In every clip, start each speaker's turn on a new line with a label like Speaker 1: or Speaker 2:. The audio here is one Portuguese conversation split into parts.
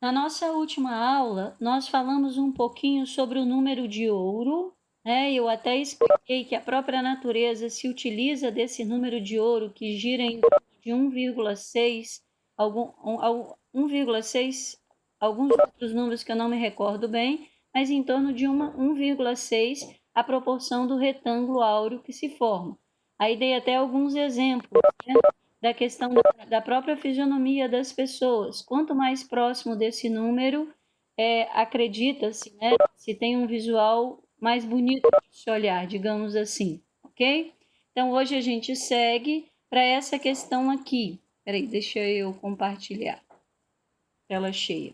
Speaker 1: Na nossa última aula, nós falamos um pouquinho sobre o número de ouro, né? Eu até expliquei que a própria natureza se utiliza desse número de ouro que gira em torno de 1,6, 1,6, alguns outros números que eu não me recordo bem, mas em torno de 1,6 a proporção do retângulo áureo que se forma. Aí dei até alguns exemplos, né? Da questão da própria fisionomia das pessoas. Quanto mais próximo desse número, acredita-se, né, se tem um visual mais bonito de se olhar, digamos assim, ok? Então, hoje a gente segue para essa questão aqui. Peraí, deixa eu compartilhar. Tela cheia.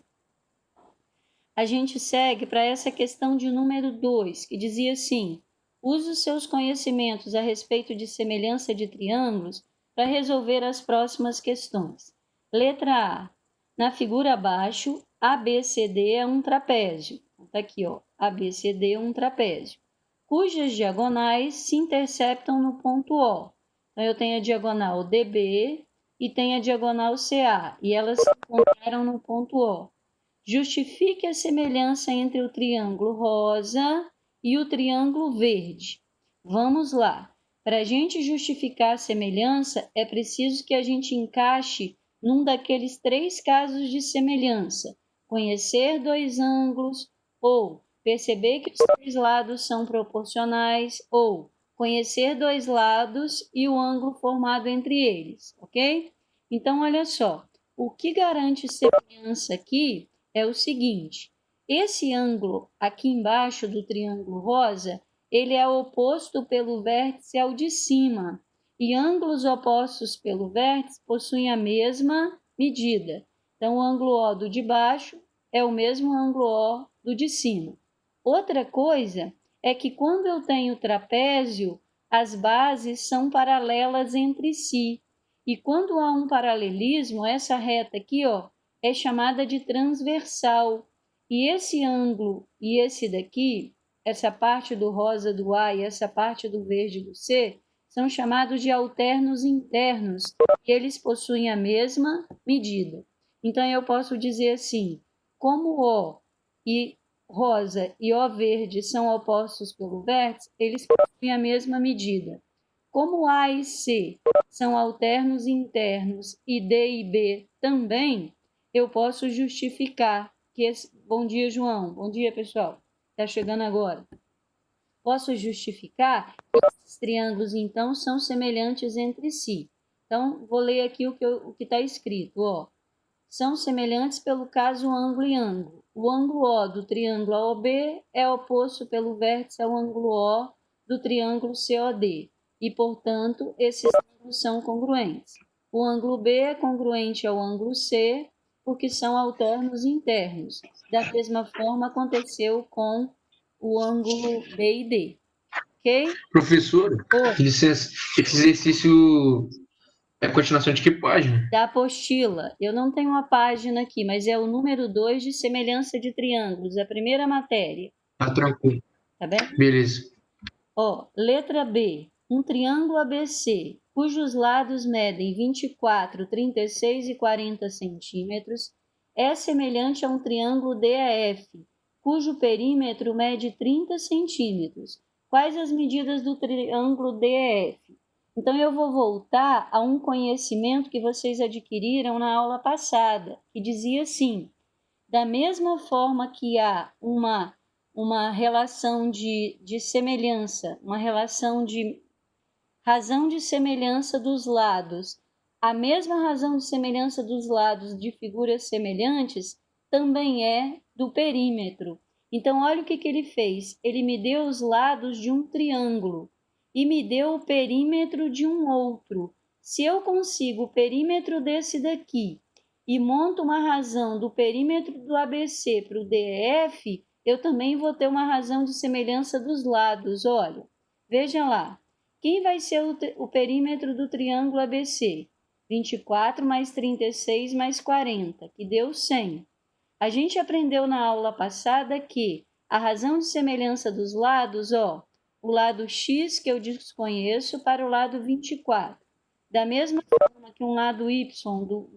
Speaker 1: A gente segue para essa questão de número 2, que dizia assim: use os seus conhecimentos a respeito de semelhança de triângulos para resolver as próximas questões. Letra A. Na figura abaixo, ABCD é um trapézio. Está aqui, ó. ABCD é um trapézio, cujas diagonais se interceptam no ponto O. Então, eu tenho a diagonal DB e tenho a diagonal CA, e elas se encontraram no ponto O. Justifique a semelhança entre o triângulo rosa e o triângulo verde. Vamos lá. Para a gente justificar a semelhança, é preciso que a gente encaixe num daqueles 3 casos de semelhança: conhecer 2 ângulos, ou perceber que os 3 lados são proporcionais, ou conhecer 2 lados e o ângulo formado entre eles, ok? Então, olha só, o que garante semelhança aqui é o seguinte: esse ângulo aqui embaixo do triângulo rosa, ele é oposto pelo vértice ao de cima, e ângulos opostos pelo vértice possuem a mesma medida. Então, o ângulo O do de baixo é o mesmo ângulo O do de cima. Outra coisa é que quando eu tenho trapézio, as bases são paralelas entre si. E quando há um paralelismo, essa reta aqui, ó, é chamada de transversal. E esse ângulo e esse daqui, essa parte do rosa do A e essa parte do verde do C, são chamados de alternos internos, e eles possuem a mesma medida. Então, eu posso dizer assim: como O e rosa e O verde são opostos pelo vértice, eles possuem a mesma medida. Como A e C são alternos internos e D e B também, eu posso justificar que esse... Bom dia, João. Bom dia, pessoal. Está chegando agora. Posso justificar que esses triângulos, então, são semelhantes entre si. Então, vou ler aqui o que está escrito, ó. São semelhantes pelo caso ângulo e ângulo. O ângulo O do triângulo AOB é oposto pelo vértice ao ângulo O do triângulo COD, e, portanto, esses ângulos são congruentes. O ângulo B é congruente ao ângulo C, porque são alternos internos. Da mesma forma, aconteceu com o ângulo B e D. Ok?
Speaker 2: Professor,
Speaker 1: Oi.
Speaker 2: licença, esse exercício é a continuação de que página?
Speaker 1: Da apostila. Eu não tenho uma página aqui, mas é o número 2 de semelhança de triângulos, a primeira matéria.
Speaker 2: Tá tranquilo.
Speaker 1: Tá bem?
Speaker 2: Beleza.
Speaker 1: Ó, letra B. Um triângulo ABC, cujos lados medem 24, 36 e 40 centímetros, é semelhante a um triângulo DAF, cujo perímetro mede 30 centímetros. Quais as medidas do triângulo DAF? Então, eu vou voltar a um conhecimento que vocês adquiriram na aula passada, que dizia assim: da mesma forma que há uma relação de semelhança, uma relação de razão de semelhança dos lados, a mesma razão de semelhança dos lados de figuras semelhantes também é do perímetro. Então, olha o que ele fez. Ele me deu os lados de um triângulo e me deu o perímetro de um outro. Se eu consigo o perímetro desse daqui e monto uma razão do perímetro do ABC para o DF, eu também vou ter uma razão de semelhança dos lados. Olha, vejam lá. Quem vai ser o perímetro do triângulo ABC? 24 mais 36 mais 40, que deu 100. A gente aprendeu na aula passada que a razão de semelhança dos lados, ó, o lado x que eu desconheço para o lado 24. Da mesma forma que um lado y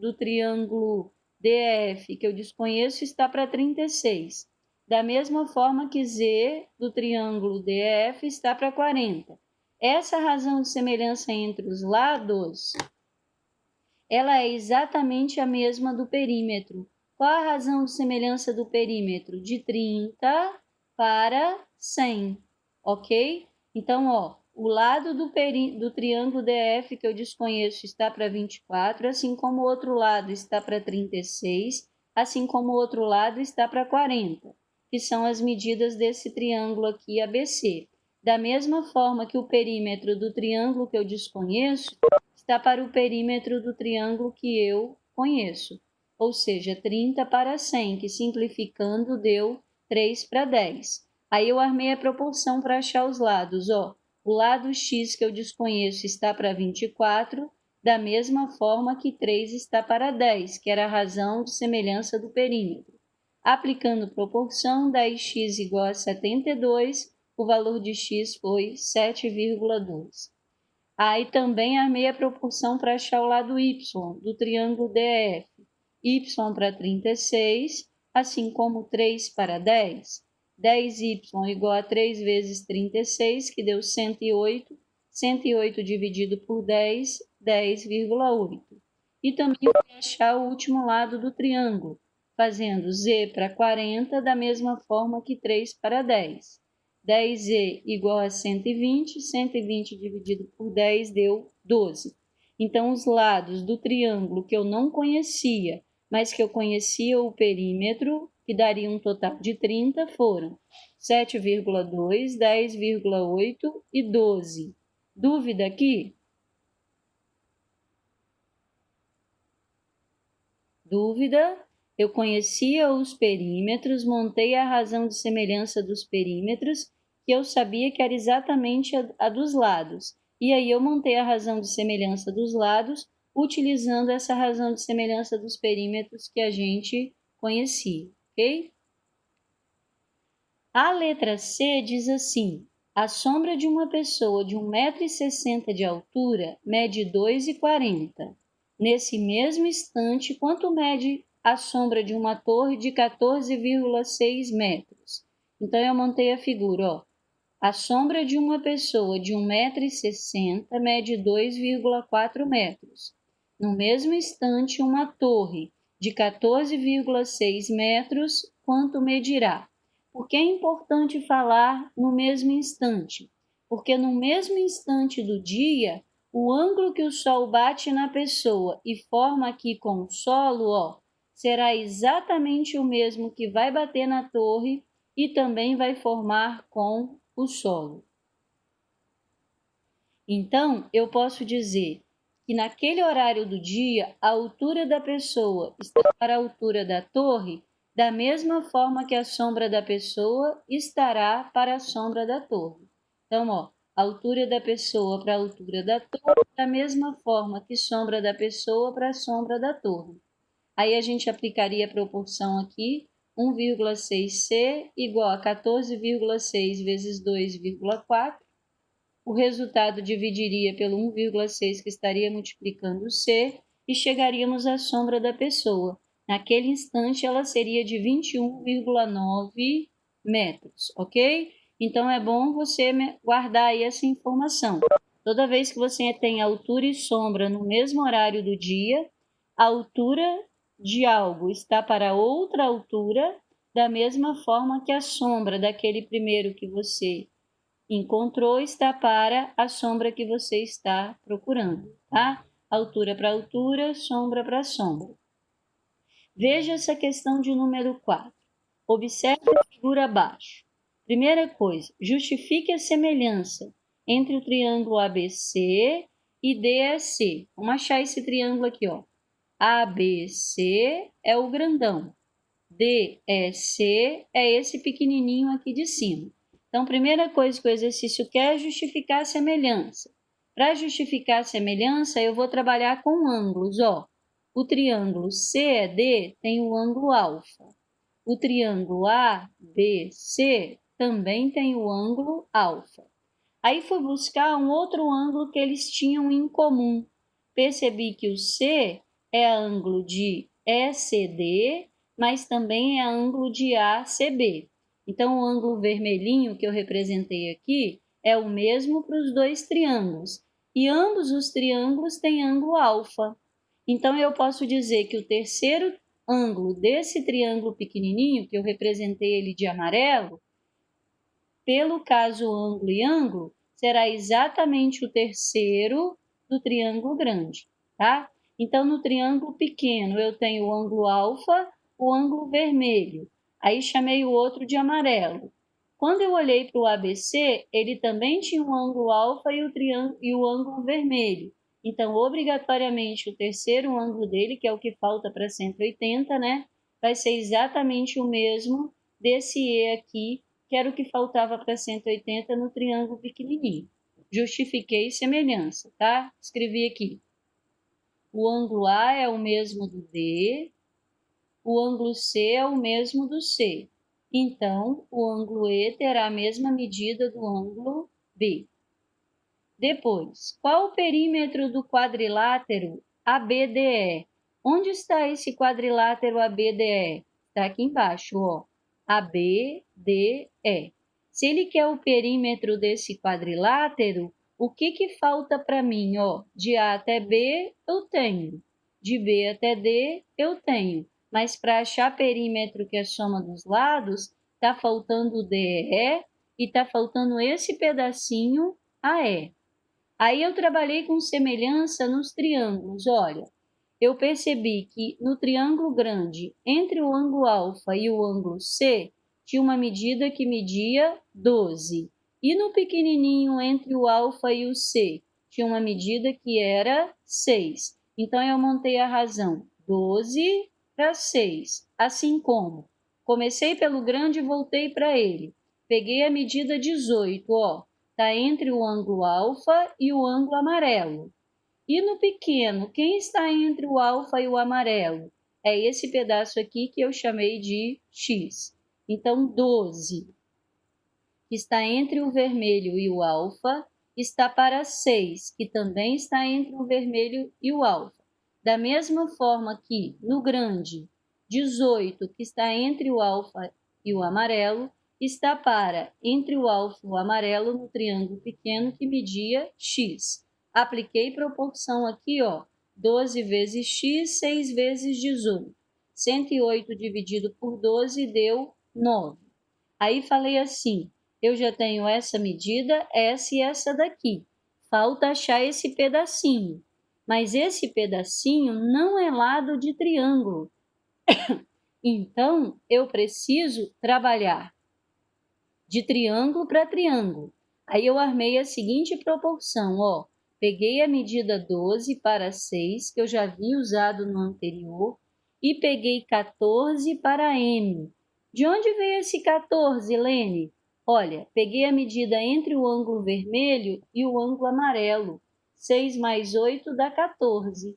Speaker 1: do triângulo DF, que eu desconheço, está para 36. Da mesma forma que Z do triângulo DF está para 40. Essa razão de semelhança entre os lados, ela é exatamente a mesma do perímetro. Qual a razão de semelhança do perímetro? De 30 para 100, ok? Então, ó, o lado do triângulo DF que eu desconheço está para 24, assim como o outro lado está para 36, assim como o outro lado está para 40, que são as medidas desse triângulo aqui ABC. Da mesma forma que o perímetro do triângulo que eu desconheço está para o perímetro do triângulo que eu conheço, ou seja, 30 para 100, que simplificando deu 3 para 10. Aí eu armei a proporção para achar os lados, ó. O lado x que eu desconheço está para 24, da mesma forma que 3 está para 10, que era a razão de semelhança do perímetro. Aplicando proporção, 10x igual a 72, o valor de x foi 7,2. Aí também armei a proporção para achar o lado y do triângulo DF. Y para 36, assim como 3 para 10. 10y igual a 3 vezes 36, que deu 108. 108 dividido por 10, 10,8. E também fui achar o último lado do triângulo, fazendo z para 40 da mesma forma que 3 para 10. 10z igual a 120, 120 dividido por 10 deu 12. Então, os lados do triângulo que eu não conhecia, mas que eu conhecia o perímetro, que daria um total de 30, foram 7,2, 10,8 e 12. Dúvida aqui? Dúvida? Eu conhecia os perímetros, montei a razão de semelhança dos perímetros, que eu sabia que era exatamente a dos lados. E aí eu montei a razão de semelhança dos lados, utilizando essa razão de semelhança dos perímetros que a gente conhecia, ok? A letra C diz assim: a sombra de uma pessoa de 1,60 m de altura mede 2,40. Nesse mesmo instante, quanto mede a sombra de uma torre de 14,6 metros? Então, eu montei a figura, ó. A sombra de uma pessoa de 1,60 m mede 2,4 metros. No mesmo instante, uma torre de 14,6 metros, quanto medirá? Por que é importante falar no mesmo instante? Porque no mesmo instante do dia, o ângulo que o sol bate na pessoa e forma aqui com o solo, ó, será exatamente o mesmo que vai bater na torre e também vai formar com o solo. Então, eu posso dizer que naquele horário do dia, a altura da pessoa está para a altura da torre, da mesma forma que a sombra da pessoa estará para a sombra da torre. Então, ó, a altura da pessoa para a altura da torre, da mesma forma que sombra da pessoa para a sombra da torre. Aí a gente aplicaria a proporção aqui, 1,6c igual a 14,6 vezes 2,4. O resultado dividiria pelo 1,6 que estaria multiplicando C e chegaríamos à sombra da pessoa. Naquele instante, ela seria de 21,9 metros, ok? Então, é bom você guardar aí essa informação. Toda vez que você tem altura e sombra no mesmo horário do dia, a altura de algo está para outra altura, da mesma forma que a sombra daquele primeiro que você encontrou está para a sombra que você está procurando, tá? Altura para altura, sombra para sombra. Veja essa questão de número 4. Observe a figura abaixo. Primeira coisa, justifique a semelhança entre o triângulo ABC e DEC. Vamos achar esse triângulo aqui, ó. ABC é o grandão. DEC é esse pequenininho aqui de cima. Então, primeira coisa que o exercício quer é justificar a semelhança. Para justificar a semelhança, eu vou trabalhar com ângulos, ó. O triângulo CED tem o ângulo alfa. O triângulo ABC também tem o ângulo alfa. Aí fui buscar um outro ângulo que eles tinham em comum. Percebi que o C é ângulo de ECD, mas também é ângulo de ACB. Então, o ângulo vermelhinho que eu representei aqui é o mesmo para os dois triângulos. E ambos os triângulos têm ângulo alfa. Então, eu posso dizer que o terceiro ângulo desse triângulo pequenininho, que eu representei ele de amarelo, pelo caso ângulo e ângulo, será exatamente o terceiro do triângulo grande, tá? Então, no triângulo pequeno, eu tenho o ângulo alfa, o ângulo vermelho. Aí, chamei o outro de amarelo. Quando eu olhei para o ABC, ele também tinha um ângulo alfa e o ângulo vermelho. Então, obrigatoriamente, o terceiro ângulo dele, que é o que falta para 180, né? Vai ser exatamente o mesmo desse E aqui, que era o que faltava para 180 no triângulo pequenininho. Justifiquei semelhança, tá? Escrevi aqui. O ângulo A é o mesmo do D, o ângulo C é o mesmo do C. Então, o ângulo E terá a mesma medida do ângulo B. Depois, qual o perímetro do quadrilátero ABDE? Onde está esse quadrilátero ABDE? Está aqui embaixo, ó. ABDE. Se ele quer o perímetro desse quadrilátero, o que falta para mim? Ó, de A até B eu tenho, de B até D eu tenho, mas para achar perímetro que é a soma dos lados, está faltando o DE e está faltando esse pedacinho AE. Aí eu trabalhei com semelhança nos triângulos. Olha, eu percebi que no triângulo grande, entre o ângulo alfa e o ângulo C, tinha uma medida que media 12. E no pequenininho, entre o alfa e o C, tinha uma medida que era 6. Então, eu montei a razão 12 para 6. Assim como comecei pelo grande e voltei para ele. Peguei a medida 18, ó. Está entre o ângulo alfa e o ângulo amarelo. E no pequeno, quem está entre o alfa e o amarelo? É esse pedaço aqui que eu chamei de X. Então, 12, que está entre o vermelho e o alfa, está para 6, que também está entre o vermelho e o alfa. Da mesma forma que no grande, 18, que está entre o alfa e o amarelo, está para entre o alfa e o amarelo no triângulo pequeno que media x. Apliquei proporção aqui, ó, 12 vezes x, 6 vezes 18. 108 dividido por 12 deu 9. Aí falei assim, eu já tenho essa medida, essa e essa daqui. Falta achar esse pedacinho. Mas esse pedacinho não é lado de triângulo. Então, eu preciso trabalhar de triângulo para triângulo. Aí eu armei a seguinte proporção, ó. Peguei a medida 12 para 6, que eu já havia usado no anterior, e peguei 14 para M. De onde veio esse 14, Lene? Olha, peguei a medida entre o ângulo vermelho e o ângulo amarelo. 6 mais 8 dá 14.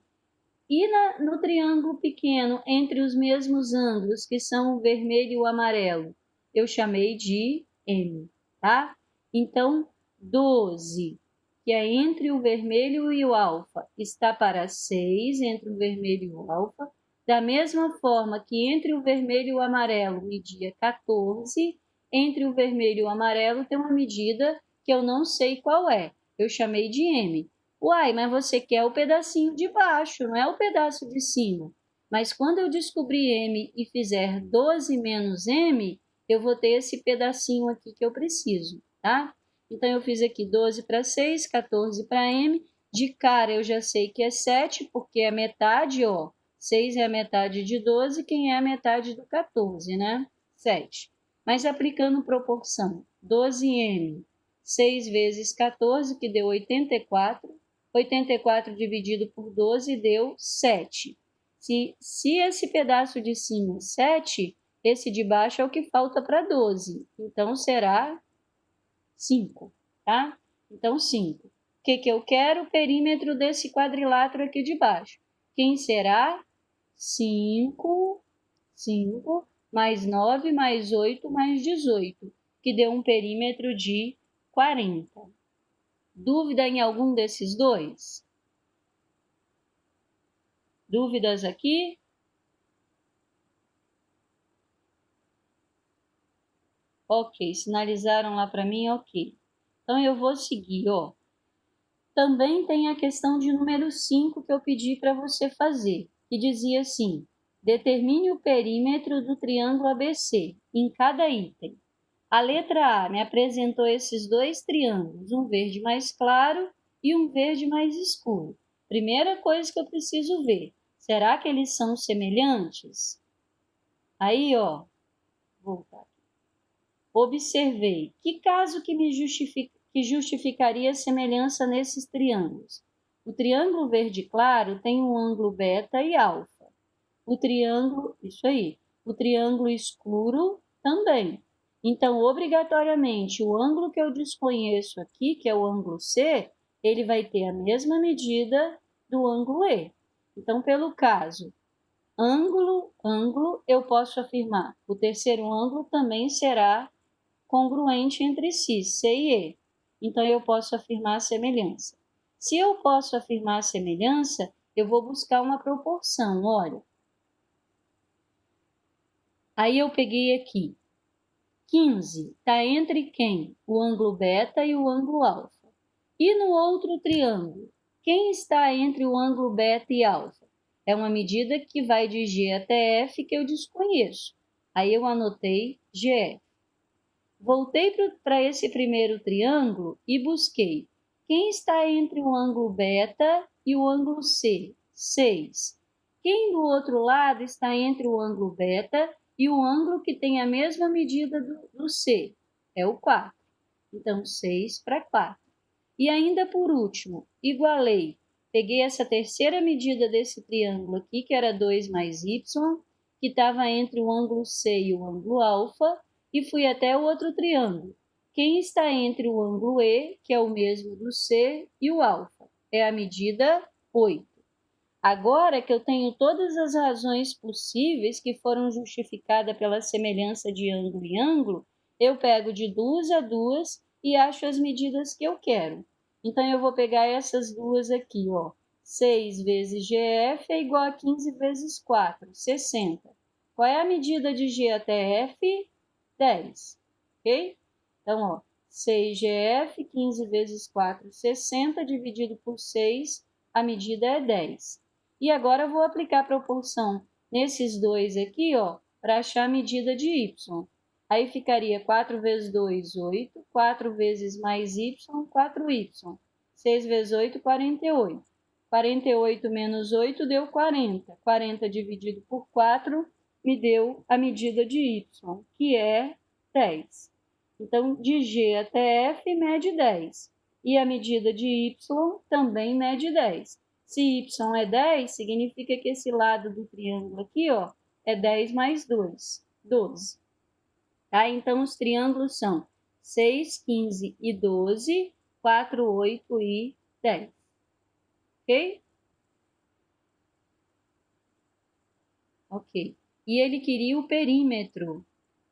Speaker 1: E no triângulo pequeno, entre os mesmos ângulos, que são o vermelho e o amarelo, eu chamei de M, tá? Então, 12, que é entre o vermelho e o alfa, está para 6, entre o vermelho e o alfa. Da mesma forma que entre o vermelho e o amarelo media 14, entre o vermelho e o amarelo tem uma medida que eu não sei qual é, eu chamei de M. Uai, mas você quer o pedacinho de baixo, não é o pedaço de cima. Mas quando eu descobrir M e fizer 12 menos M, eu vou ter esse pedacinho aqui que eu preciso, tá? Então, eu fiz aqui 12 para 6, 14 para M. De cara, eu já sei que é 7, porque é metade, ó. 6 é a metade de 12, quem é a metade do 14, né? 7. Mas aplicando proporção, 12M, 6 vezes 14, que deu 84. 84 dividido por 12 deu 7. Se esse pedaço de cima é 7, esse de baixo é o que falta para 12. Então, será 5, tá? Então, 5. O que eu quero? O perímetro desse quadrilátero aqui de baixo. Quem será? 5, 5, mais 9, mais 8, mais 18, que deu um perímetro de 40. Dúvida em algum desses dois? Dúvidas aqui? Ok, sinalizaram lá para mim, ok. Então, eu vou seguir, ó. Também tem a questão de número 5 que eu pedi para você fazer, que dizia assim: determine o perímetro do triângulo ABC em cada item. A letra A me apresentou esses dois triângulos, um verde mais claro e um verde mais escuro. Primeira coisa que eu preciso ver, será que eles são semelhantes? Aí, ó, voltar aqui. Observei. Que caso que justificaria a semelhança nesses triângulos? O triângulo verde claro tem um ângulo beta e alfa. O triângulo, isso aí, o triângulo escuro também. Então, obrigatoriamente, o ângulo que eu desconheço aqui, que é o ângulo C, ele vai ter a mesma medida do ângulo E. Então, pelo caso ângulo, eu posso afirmar, o terceiro ângulo também será congruente entre si, C e E. Então, eu posso afirmar a semelhança. Se eu posso afirmar a semelhança, eu vou buscar uma proporção, olha. Aí eu peguei aqui, 15 está entre quem? O ângulo beta e o ângulo alfa. E no outro triângulo, quem está entre o ângulo beta e alfa? É uma medida que vai de G até F que eu desconheço. Aí eu anotei GF. Voltei para esse primeiro triângulo e busquei quem está entre o ângulo beta e o ângulo C? 6. Quem do outro lado está entre o ângulo beta e o ângulo que tem a mesma medida do C? É o 4. Então, 6 para 4. E ainda por último, igualei. Peguei essa terceira medida desse triângulo aqui, que era 2 mais y, que estava entre o ângulo C e o ângulo alfa, e fui até o outro triângulo. Quem está entre o ângulo E, que é o mesmo do C, e o alfa? É a medida 8. Agora que eu tenho todas as razões possíveis que foram justificadas pela semelhança de ângulo em ângulo, eu pego de duas a duas e acho as medidas que eu quero. Então, eu vou pegar essas duas aqui, ó. 6 vezes GF é igual a 15 vezes 4, 60. Qual é a medida de G até F? 10, ok? Então, ó, 6GF, 15 vezes 4, 60, dividido por 6, a medida é 10. E agora eu vou aplicar a proporção nesses dois aqui, ó, para achar a medida de y. Aí ficaria 4 vezes 2, 8. 4 vezes mais y, 4y. 6 vezes 8, 48. 48 menos 8 deu 40. 40 dividido por 4 me deu a medida de y, que é 10. Então, de G até F mede 10. E a medida de y também mede 10. Se y é 10, significa que esse lado do triângulo aqui, ó, é 10 mais 2, 12. Tá? Então, os triângulos são 6, 15 e 12, 4, 8 e 10. Ok? Ok. E ele queria o perímetro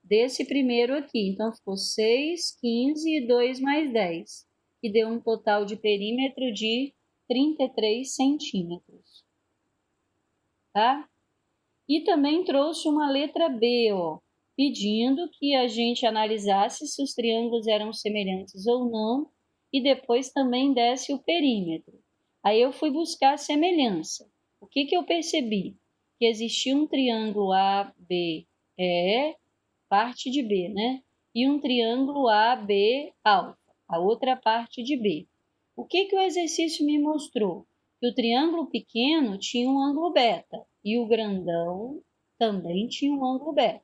Speaker 1: desse primeiro aqui. Então, ficou 6, 15 e 2 mais 10, que deu um total de perímetro de 33 centímetros. Tá? E também trouxe uma letra B, ó, pedindo que a gente analisasse se os triângulos eram semelhantes ou não e depois também desse o perímetro. Aí eu fui buscar a semelhança. O que eu percebi? Que existia um triângulo ABE, parte de B, né? E um triângulo AB alfa, a outra parte de B. O que o exercício me mostrou? Que o triângulo pequeno tinha um ângulo beta e o grandão também tinha um ângulo beta.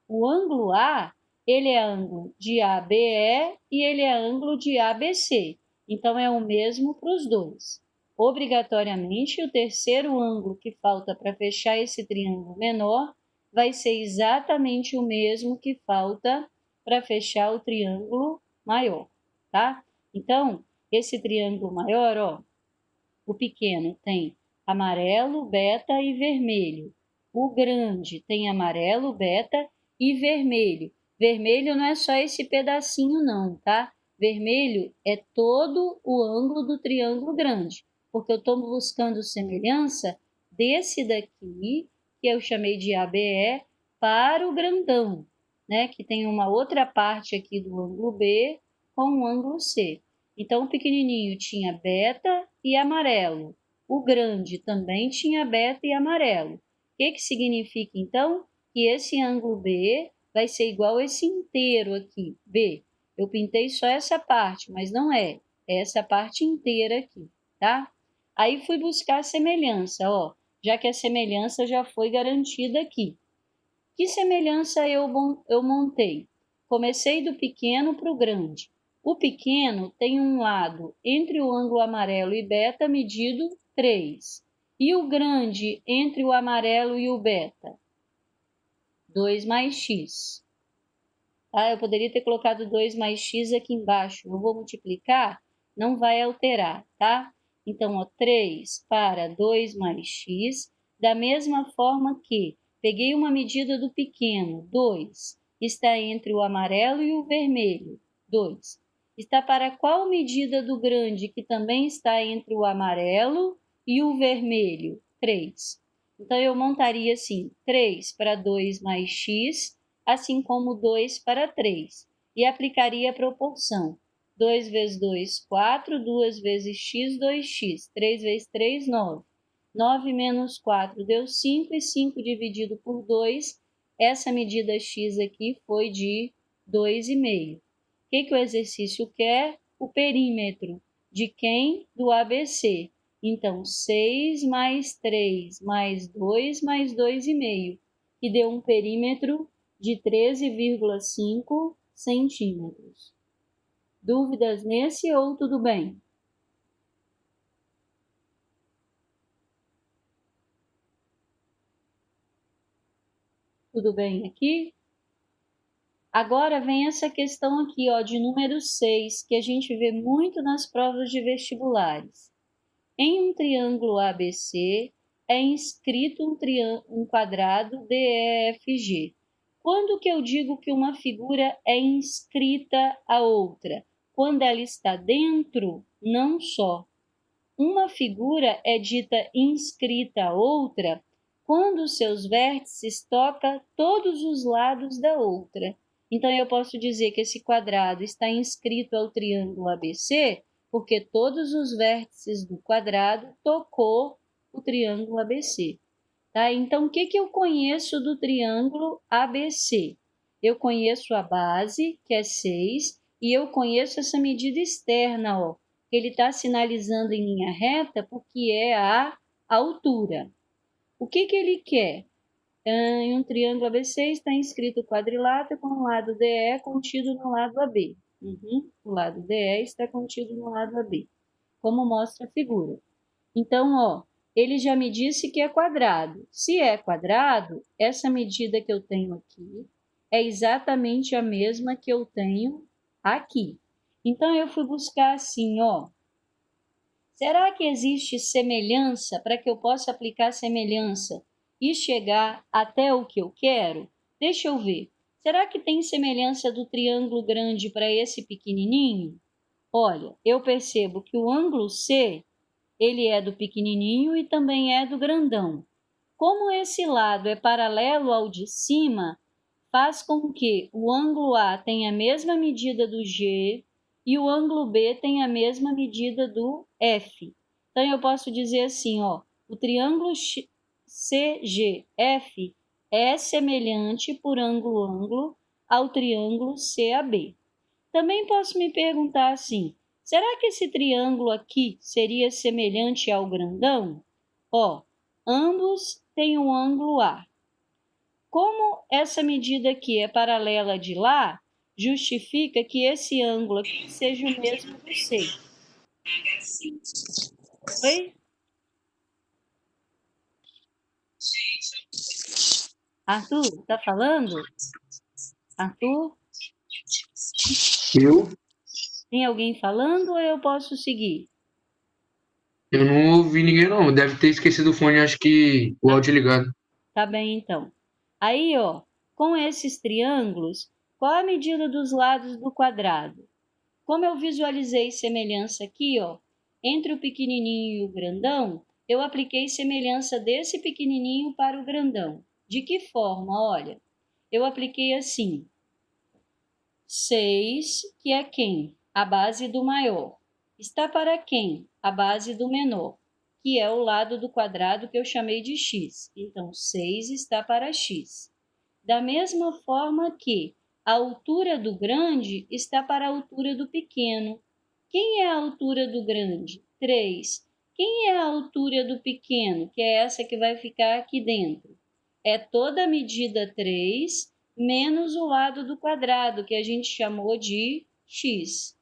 Speaker 1: O ângulo A, ele é ângulo de ABE e ele é ângulo de ABC. Então, é o mesmo para os dois. Obrigatoriamente, o terceiro ângulo que falta para fechar esse triângulo menor vai ser exatamente o mesmo que falta para fechar o triângulo maior, tá? Então, esse triângulo maior, ó, o pequeno tem amarelo, beta e vermelho. O grande tem amarelo, beta e vermelho. Vermelho não é só esse pedacinho não, tá? Vermelho é todo o ângulo do triângulo grande, porque eu estou buscando semelhança desse daqui, que eu chamei de ABE, para o grandão. né, que tem uma outra parte aqui do ângulo B com o ângulo C. Então, o pequenininho tinha beta e amarelo. O grande também tinha beta e amarelo. O que significa, então? Que esse ângulo B vai ser igual a esse inteiro aqui, B. Eu pintei só essa parte, mas não é. É essa parte inteira aqui, tá? Aí fui buscar a semelhança, ó, já que a semelhança já foi garantida aqui. Que semelhança eu montei? Comecei do pequeno para o grande. O pequeno tem um lado entre o ângulo amarelo e beta medido 3. E o grande entre o amarelo e o beta? 2 mais x. Eu poderia ter colocado 2 mais x aqui embaixo. Eu vou multiplicar, não vai alterar, tá? Então, ó, 3 para 2 mais x, da mesma forma que peguei uma medida do pequeno, 2, está entre o amarelo e o vermelho, 2. Está para qual medida do grande que também está entre o amarelo e o vermelho? 3. Então, eu montaria assim, 3 para 2 mais x, assim como 2 para 3, e aplicaria a proporção. 2 vezes 2, 4, 2 vezes x, 2x, 3 vezes 3, 9. 9 menos 4 deu 5, e 5 dividido por 2, essa medida x aqui foi de 2,5. O que o exercício quer? O perímetro. De quem? Do ABC. Então, 6 mais 3 mais 2 mais 2,5, que deu um perímetro de 13,5 centímetros. Dúvidas nesse ou tudo bem? Tudo bem aqui? Agora vem essa questão aqui, ó, de número 6, que a gente vê muito nas provas de vestibulares. Em um triângulo ABC é inscrito um quadrado DEFG. Quando que eu digo que uma figura é inscrita a outra? Quando ela está dentro, não só. Uma figura é dita inscrita a outra quando seus vértices tocam todos os lados da outra. Então, eu posso dizer que esse quadrado está inscrito ao triângulo ABC porque todos os vértices do quadrado tocou o triângulo ABC. Tá? Então, o que eu conheço do triângulo ABC? Eu conheço a base, que é 6, e eu conheço essa medida externa, ó. Ele está sinalizando em linha reta porque é a altura. O que ele quer? Em um triângulo ABC está inscrito o quadrilátero com o lado DE contido no lado AB. O lado DE está contido no lado AB, como mostra a figura. Então, ó, ele já me disse que é quadrado. Se é quadrado, essa medida que eu tenho aqui é exatamente a mesma que eu tenho aqui. Então, eu fui buscar assim, ó. Será que existe semelhança para que eu possa aplicar semelhança e chegar até o que eu quero? Deixa eu ver. Será que tem semelhança do triângulo grande para esse pequenininho? Olha, eu percebo que o ângulo C ele é do pequenininho e também é do grandão. Como esse lado é paralelo ao de cima, faz com que o ângulo A tenha a mesma medida do G e o ângulo B tenha a mesma medida do F. Então, eu posso dizer assim, ó, o triângulo CGF é semelhante por ângulo-ângulo ao triângulo CAB. Também posso me perguntar assim, será que esse triângulo aqui seria semelhante ao grandão? Ó, ambos têm um ângulo A. Como essa medida aqui é paralela de lá, justifica que esse ângulo aqui seja o mesmo do C. Oi? Arthur, tá falando? Arthur?
Speaker 2: Eu?
Speaker 1: Tem alguém falando ou eu posso seguir?
Speaker 2: Eu não ouvi ninguém, não. Deve ter esquecido o fone, acho que o áudio ligado.
Speaker 1: Tá bem, então. Aí, ó, com esses triângulos, qual a medida dos lados do quadrado? Como eu visualizei semelhança aqui, ó, entre o pequenininho e o grandão, eu apliquei semelhança desse pequenininho para o grandão. De que forma? Olha, eu apliquei assim. 6, que é quem? A base do maior. Está para quem? A base do menor, que é o lado do quadrado que eu chamei de x. Então, 6 está para x. Da mesma forma que a altura do grande está para a altura do pequeno. Quem é a altura do grande? 3. Quem é a altura do pequeno? Que é essa que vai ficar aqui dentro. É toda a medida 3 menos o lado do quadrado, que a gente chamou de x,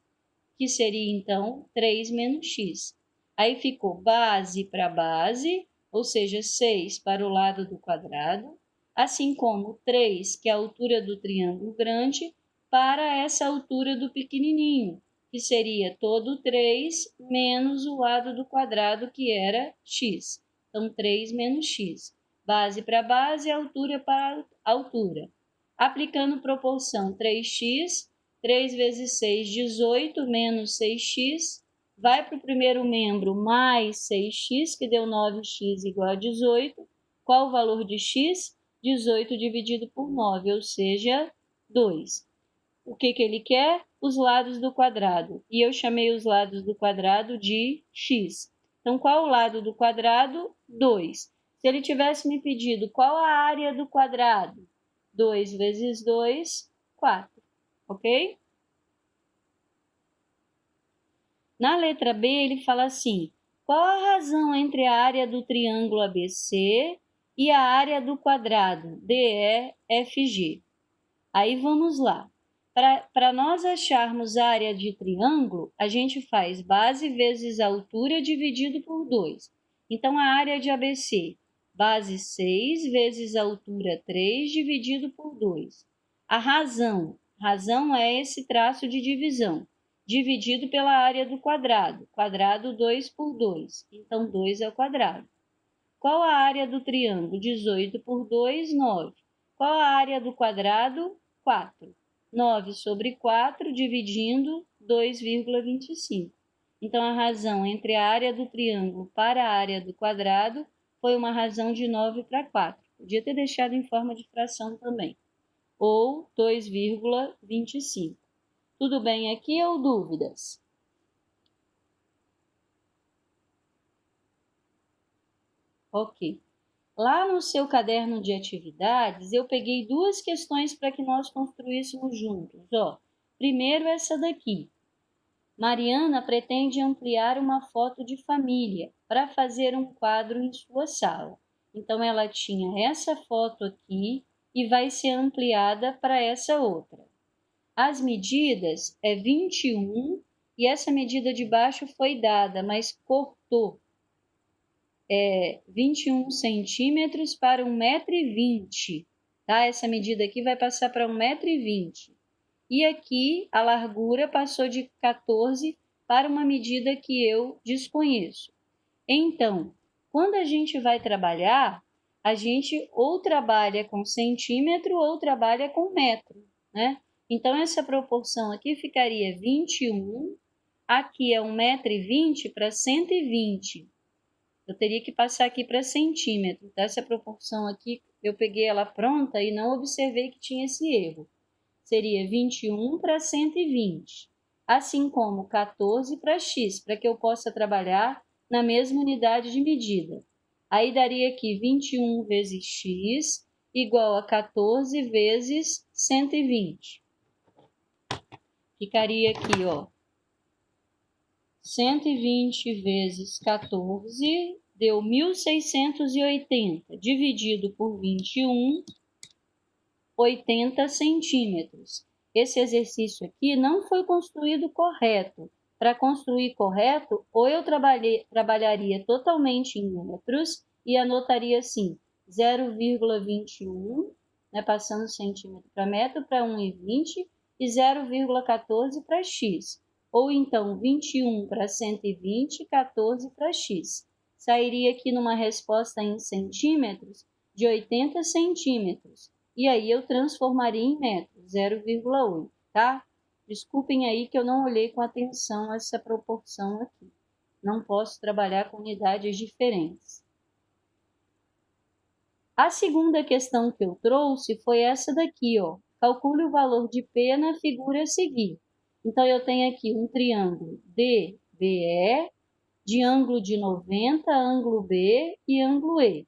Speaker 1: que seria, então, 3 menos x. Aí ficou base para base, ou seja, 6 para o lado do quadrado, assim como 3, que é a altura do triângulo grande, para essa altura do pequenininho, que seria todo 3 menos o lado do quadrado, que era x. Então, 3 menos x. Base para base, altura para altura. Aplicando proporção 3x, 3 vezes 6, 18, menos 6x, vai para o primeiro membro mais 6x, que deu 9x igual a 18. Qual o valor de x? 18 dividido por 9, ou seja, 2. O que ele quer? Os lados do quadrado. E eu chamei os lados do quadrado de x. Então, qual o lado do quadrado? 2. Se ele tivesse me pedido qual a área do quadrado? 2 vezes 2, 4. Ok? Na letra B, ele fala assim: qual a razão entre a área do triângulo ABC e a área do quadrado DEFG? Aí vamos lá. Para nós acharmos a área de triângulo, a gente faz base vezes altura dividido por 2. Então, a área de ABC, base 6 vezes altura 3 dividido por 2. A razão é esse traço de divisão, dividido pela área do quadrado, quadrado 2 por 2. Então, 2 ao quadrado. Qual a área do triângulo? 18 por 2, 9. Qual a área do quadrado? 4. 9 sobre 4, dividindo 2,25. Então, a razão entre a área do triângulo para a área do quadrado foi uma razão de 9 para 4. Podia ter deixado em forma de fração também. Ou 2,25. Tudo bem aqui ou dúvidas? Ok. Lá no seu caderno de atividades, eu peguei duas questões para que nós construíssemos juntos. Primeiro, essa daqui. Mariana pretende ampliar uma foto de família para fazer um quadro em sua sala. Então, ela tinha essa foto aqui e vai ser ampliada para essa outra. As medidas é 21 e essa medida de baixo foi dada, mas cortou. 21 centímetros para 1,20 m, tá? Essa medida aqui vai passar para 1,20 m. E aqui a largura passou de 14 para uma medida que eu desconheço. Então, quando a gente vai trabalhar, a gente ou trabalha com centímetro ou trabalha com metro, né? Então, essa proporção aqui ficaria 21, aqui é 1,20 m para 120. Eu teria que passar aqui para centímetro, tá? Essa proporção aqui, eu peguei ela pronta e não observei que tinha esse erro. Seria 21 para 120, assim como 14 para x, para que eu possa trabalhar na mesma unidade de medida. Aí daria aqui 21 vezes x igual a 14 vezes 120. Ficaria aqui, 120 vezes 14 deu 1.680, dividido por 21, 80 centímetros. Esse exercício aqui não foi construído correto. Para construir correto, ou eu trabalharia totalmente em metros e anotaria assim, 0,21, né, passando centímetro para metro, para 1,20 e 0,14 para x. Ou então 21 para 120, 14 para x. Sairia aqui numa resposta em centímetros de 80 centímetros. E aí eu transformaria em metros, 0,8, tá? Desculpem aí que eu não olhei com atenção essa proporção aqui. Não posso trabalhar com unidades diferentes. A segunda questão que eu trouxe foi essa daqui, Calcule o valor de P na figura a seguir. Então, eu tenho aqui um triângulo DBE, de ângulo de 90, ângulo B e ângulo E.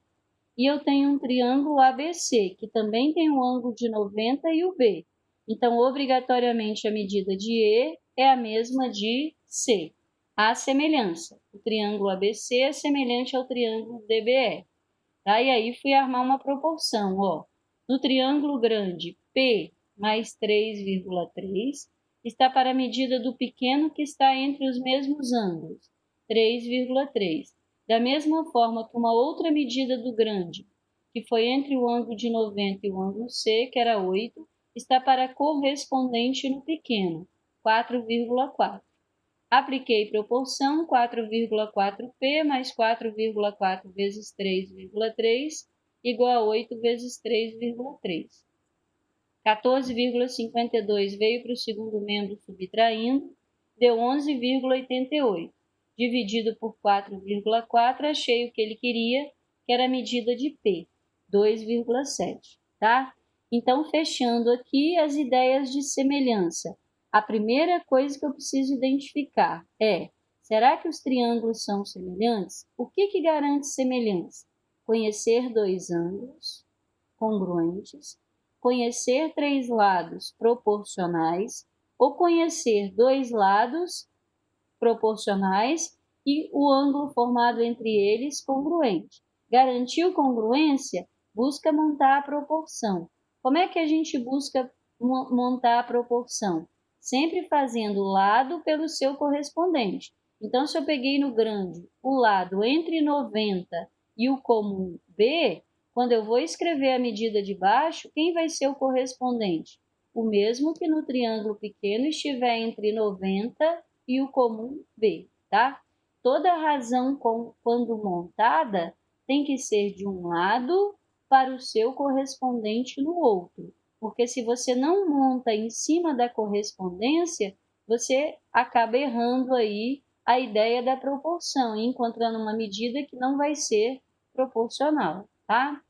Speaker 1: E eu tenho um triângulo ABC, que também tem um ângulo de 90 e o B. Então, obrigatoriamente, a medida de E é a mesma de C. Há semelhança. O triângulo ABC é semelhante ao triângulo DBE. Tá? E aí, fui armar uma proporção. Ó. No triângulo grande, P mais 3,3 está para a medida do pequeno que está entre os mesmos ângulos, 3,3. Da mesma forma que uma outra medida do grande, que foi entre o ângulo de 90 e o ângulo C, que era 8, está para correspondente no pequeno, 4,4. Apliquei proporção, 4,4P mais 4,4 vezes 3,3 igual a 8 vezes 3,3. 14,52 veio para o segundo membro subtraindo, deu 11,88. Dividido por 4,4, achei o que ele queria, que era a medida de P, 2,7, tá? Então, fechando aqui as ideias de semelhança. A primeira coisa que eu preciso identificar é, será que os triângulos são semelhantes? O que garante semelhança? Conhecer dois ângulos congruentes, conhecer três lados proporcionais, ou conhecer dois lados proporcionais e o ângulo formado entre eles congruente. Garantiu congruência? Busca montar a proporção. Como é que a gente busca montar a proporção? Sempre fazendo lado pelo seu correspondente. Então, se eu peguei no grande o lado entre 90 e o comum B, quando eu vou escrever a medida de baixo, quem vai ser o correspondente? O mesmo que no triângulo pequeno estiver entre 90 e o comum B, tá? Toda razão quando montada tem que ser de um lado para o seu correspondente no outro. Porque se você não monta em cima da correspondência, você acaba errando aí a ideia da proporção e encontrando uma medida que não vai ser proporcional, tá?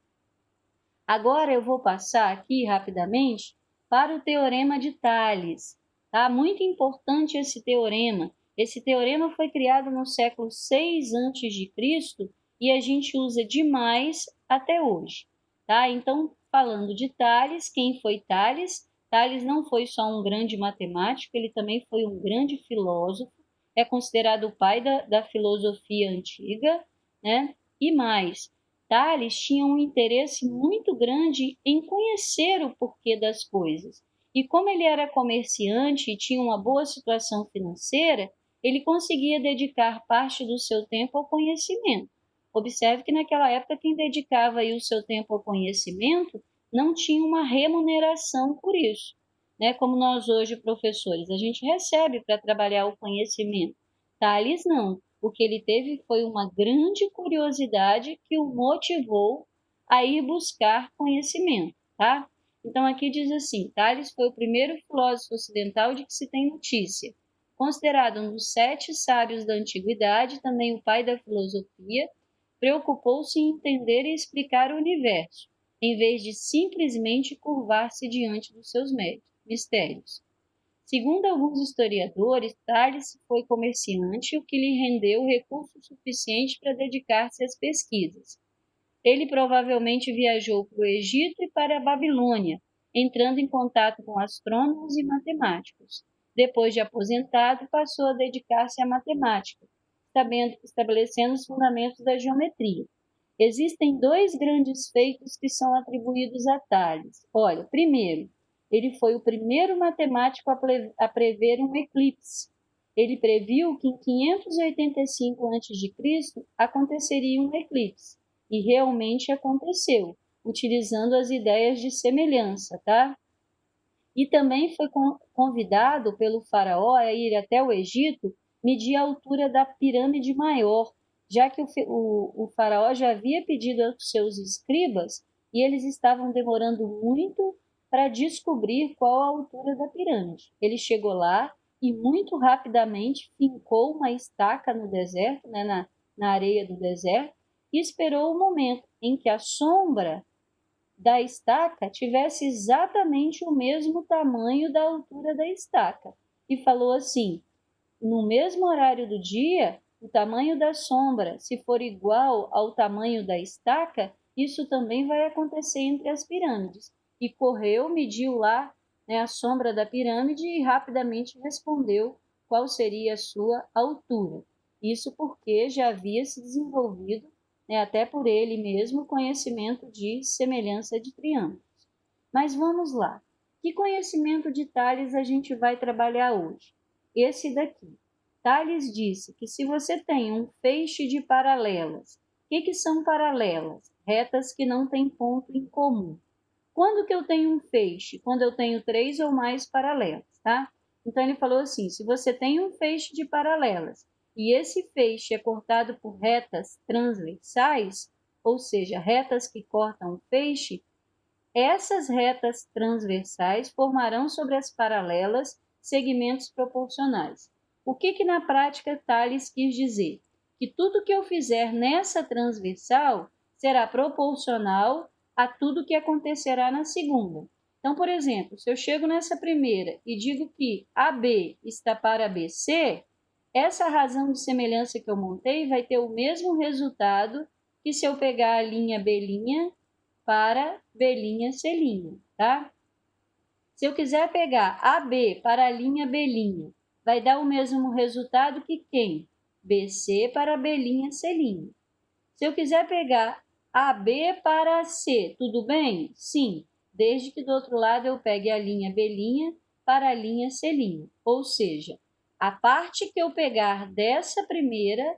Speaker 1: Agora eu vou passar aqui rapidamente para o teorema de Tales, tá? Muito importante esse teorema. Esse teorema foi criado no século 6 a.C. e a gente usa demais até hoje, tá? Então, falando de Tales, quem foi Tales? Tales não foi só um grande matemático, ele também foi um grande filósofo, é considerado o pai da filosofia antiga, né? E mais, Tales tinha um interesse muito grande em conhecer o porquê das coisas. E como ele era comerciante e tinha uma boa situação financeira, ele conseguia dedicar parte do seu tempo ao conhecimento. Observe que naquela época quem dedicava aí o seu tempo ao conhecimento não tinha uma remuneração por isso, né? Como nós hoje, professores, a gente recebe para trabalhar o conhecimento. Tales não. O que ele teve foi uma grande curiosidade que o motivou a ir buscar conhecimento, tá? Então aqui diz assim, Tales foi o primeiro filósofo ocidental de que se tem notícia. Considerado um dos 7 sábios da antiguidade, também o pai da filosofia, preocupou-se em entender e explicar o universo, em vez de simplesmente curvar-se diante dos seus mistérios. Segundo alguns historiadores, Tales foi comerciante, o que lhe rendeu recursos suficientes para dedicar-se às pesquisas. Ele provavelmente viajou para o Egito e para a Babilônia, entrando em contato com astrônomos e matemáticos. Depois de aposentado, passou a dedicar-se à matemática, estabelecendo os fundamentos da geometria. Existem 2 grandes feitos que são atribuídos a Tales. Olha, primeiro, ele foi o primeiro matemático a prever um eclipse. Ele previu que em 585 a.C. aconteceria um eclipse, e realmente aconteceu, utilizando as ideias de semelhança, tá? E também foi convidado pelo faraó a ir até o Egito medir a altura da pirâmide maior, já que o faraó já havia pedido aos seus escribas e eles estavam demorando muito para descobrir qual a altura da pirâmide. Ele chegou lá e muito rapidamente fincou uma estaca no deserto, né, na areia do deserto, e esperou o momento em que a sombra da estaca tivesse exatamente o mesmo tamanho da altura da estaca. E falou assim: no mesmo horário do dia, o tamanho da sombra, se for igual ao tamanho da estaca, isso também vai acontecer entre as pirâmides. E correu, mediu lá, né, a sombra da pirâmide e rapidamente respondeu qual seria a sua altura. Isso porque já havia se desenvolvido, né, até por ele mesmo, conhecimento de semelhança de triângulos. Mas vamos lá. Que conhecimento de Tales a gente vai trabalhar hoje? Esse daqui. Tales disse que se você tem um feixe de paralelas, o que são paralelas? Retas que não têm ponto em comum. Quando que eu tenho um feixe? Quando eu tenho 3 ou mais paralelas, tá? Então ele falou assim, se você tem um feixe de paralelas e esse feixe é cortado por retas transversais, ou seja, retas que cortam o feixe, essas retas transversais formarão sobre as paralelas segmentos proporcionais. O que na prática Tales quis dizer? Que tudo que eu fizer nessa transversal será proporcional a tudo que acontecerá na segunda. Então, por exemplo, se eu chego nessa primeira e digo que AB está para BC, essa razão de semelhança que eu montei vai ter o mesmo resultado que se eu pegar a linha B' para B', C', tá? Se eu quiser pegar AB para a linha B', vai dar o mesmo resultado que quem? BC para B', C'. Se eu quiser pegar AB para C, tudo bem? Sim, desde que do outro lado eu pegue a linha B' para a linha C'. Ou seja, a parte que eu pegar dessa primeira,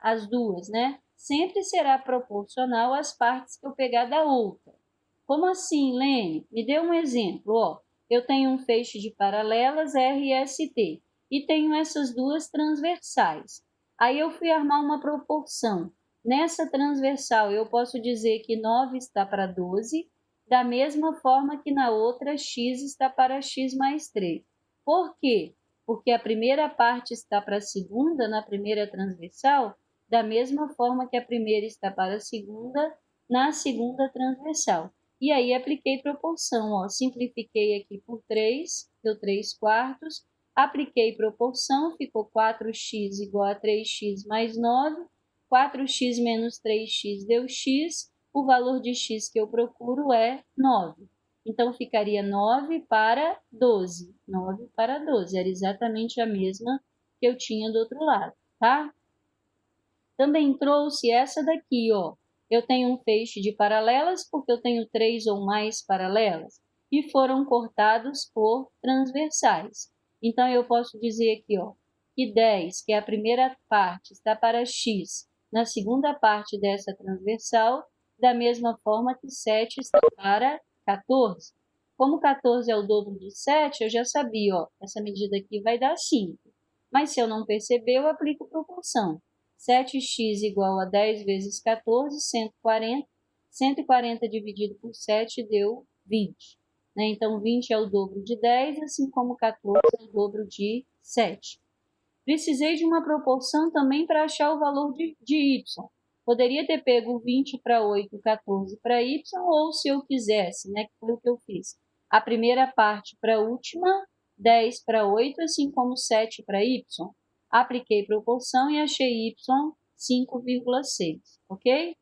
Speaker 1: as duas, né? Sempre será proporcional às partes que eu pegar da outra. Como assim, Lene? Me dê um exemplo. Ó, eu tenho um feixe de paralelas RST e tenho essas duas transversais. Aí eu fui armar uma proporção. Nessa transversal, eu posso dizer que 9 está para 12, da mesma forma que na outra x está para x mais 3. Por quê? Porque a primeira parte está para a segunda, na primeira transversal, da mesma forma que a primeira está para a segunda, na segunda transversal. E aí apliquei proporção, ó, simplifiquei aqui por 3, deu 3 quartos, apliquei proporção, ficou 4x igual a 3x mais 9, 4x menos 3x deu x, o valor de x que eu procuro é 9. Então, ficaria 9 para 12. 9 para 12, era exatamente a mesma que eu tinha do outro lado, tá? Também trouxe essa daqui, ó. Eu tenho um feixe de paralelas porque eu tenho 3 ou mais paralelas e foram cortados por transversais. Então, eu posso dizer aqui, ó, que 10, que é a primeira parte, está para x na segunda parte dessa transversal, da mesma forma que 7 está para 14. Como 14 é o dobro de 7, eu já sabia, ó, essa medida aqui vai dar 5. Mas se eu não perceber, eu aplico proporção. 7x igual a 10 vezes 14, 140. 140 dividido por 7 deu 20. Né? Então, 20 é o dobro de 10, assim como 14 é o dobro de 7. Precisei de uma proporção também para achar o valor de y. Poderia ter pego 20 para 8, 14 para y, ou se eu quisesse, né, que foi o que eu fiz, a primeira parte para a última, 10 para 8, assim como 7 para y. Apliquei proporção e achei y 5,6, ok?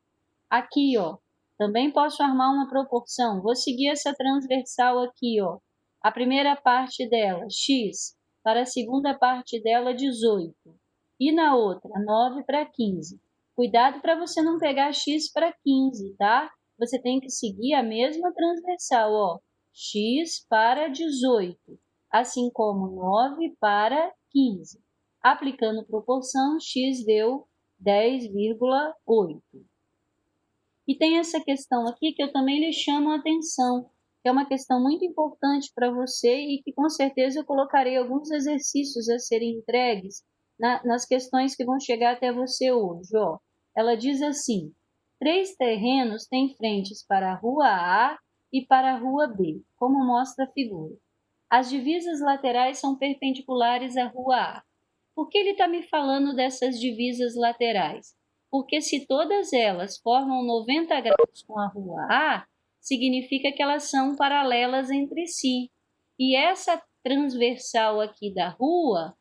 Speaker 1: Aqui, ó, também posso armar uma proporção. Vou seguir essa transversal aqui, ó. A primeira parte dela, x, para a segunda parte dela, 18. E na outra, 9 para 15. Cuidado para você não pegar x para 15, tá? Você tem que seguir a mesma transversal, ó. X para 18, assim como 9 para 15. Aplicando proporção, x deu 10,8. E tem essa questão aqui que eu também lhe chamo a atenção, que é uma questão muito importante para você e que com certeza eu colocarei alguns exercícios a serem entregues nas questões que vão chegar até você hoje. Ó. Ela diz assim, 3 terrenos têm frentes para a rua A e para a rua B, como mostra a figura. As divisas laterais são perpendiculares à rua A. Por que ele está me falando dessas divisas laterais? Porque se todas elas formam 90 graus com a rua A, significa que elas são paralelas entre si. E essa transversal aqui da rua,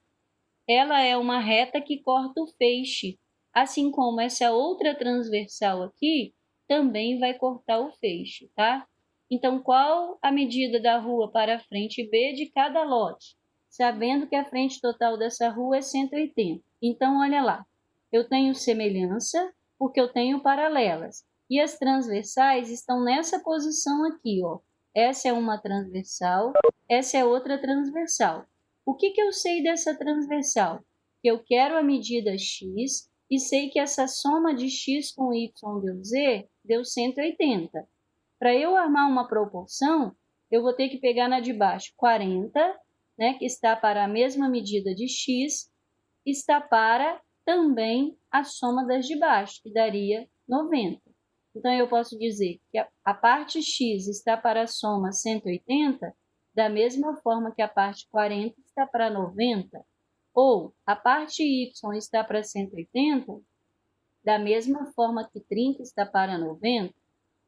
Speaker 1: ela é uma reta que corta o feixe, assim como essa outra transversal aqui também vai cortar o feixe, tá? Então, qual a medida da rua para a frente B de cada lote? Sabendo que a frente total dessa rua é 180. Então, olha lá, eu tenho semelhança porque eu tenho paralelas. E as transversais estão nessa posição aqui, ó. Essa é uma transversal, essa é outra transversal. O que eu sei dessa transversal? Que eu quero a medida x e sei que essa soma de x com y deu z, deu 180. Para eu armar uma proporção, eu vou ter que pegar na de baixo 40, né, que está para a mesma medida de x, está para também a soma das de baixo, que daria 90. Então, eu posso dizer que a parte x está para a soma 180, da mesma forma que a parte 40 está para 90, ou a parte y está para 180, da mesma forma que 30 está para 90,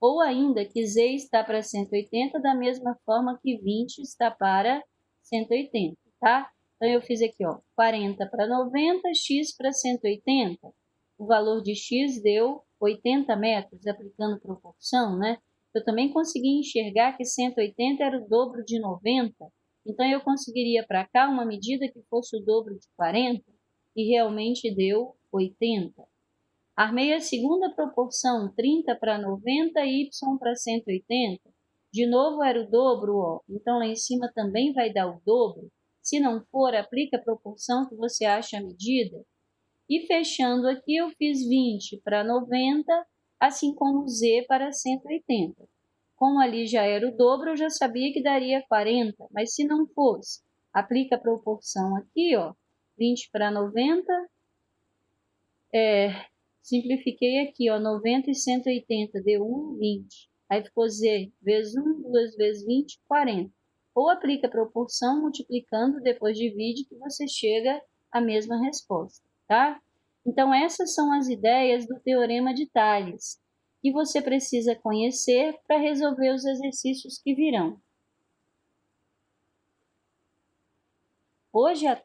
Speaker 1: ou ainda que z está para 180, da mesma forma que 20 está para 180, tá? Então, eu fiz aqui, ó, 40 para 90, x para 180. O valor de x deu 80 metros, aplicando proporção, né? Eu também consegui enxergar que 180 era o dobro de 90. Então, eu conseguiria para cá uma medida que fosse o dobro de 40, e realmente deu 80. Armei a segunda proporção, 30 para 90, y para 180. De novo era o dobro, ó. Então, lá em cima também vai dar o dobro. Se não for, aplica a proporção que você acha a medida. E fechando aqui, eu fiz 20 para 90, assim como z para 180. Como ali já era o dobro, eu já sabia que daria 40, mas se não fosse, aplica a proporção aqui, ó. 20 para 90, simplifiquei aqui, ó, 90 e 180, deu 1, 20. Aí ficou z vezes 1, 2 vezes 20, 40. Ou aplica a proporção multiplicando, depois divide, que você chega à mesma resposta, tá? Então, essas são as ideias do Teorema de Tales, que você precisa conhecer para resolver os exercícios que virão. Hoje à tarde,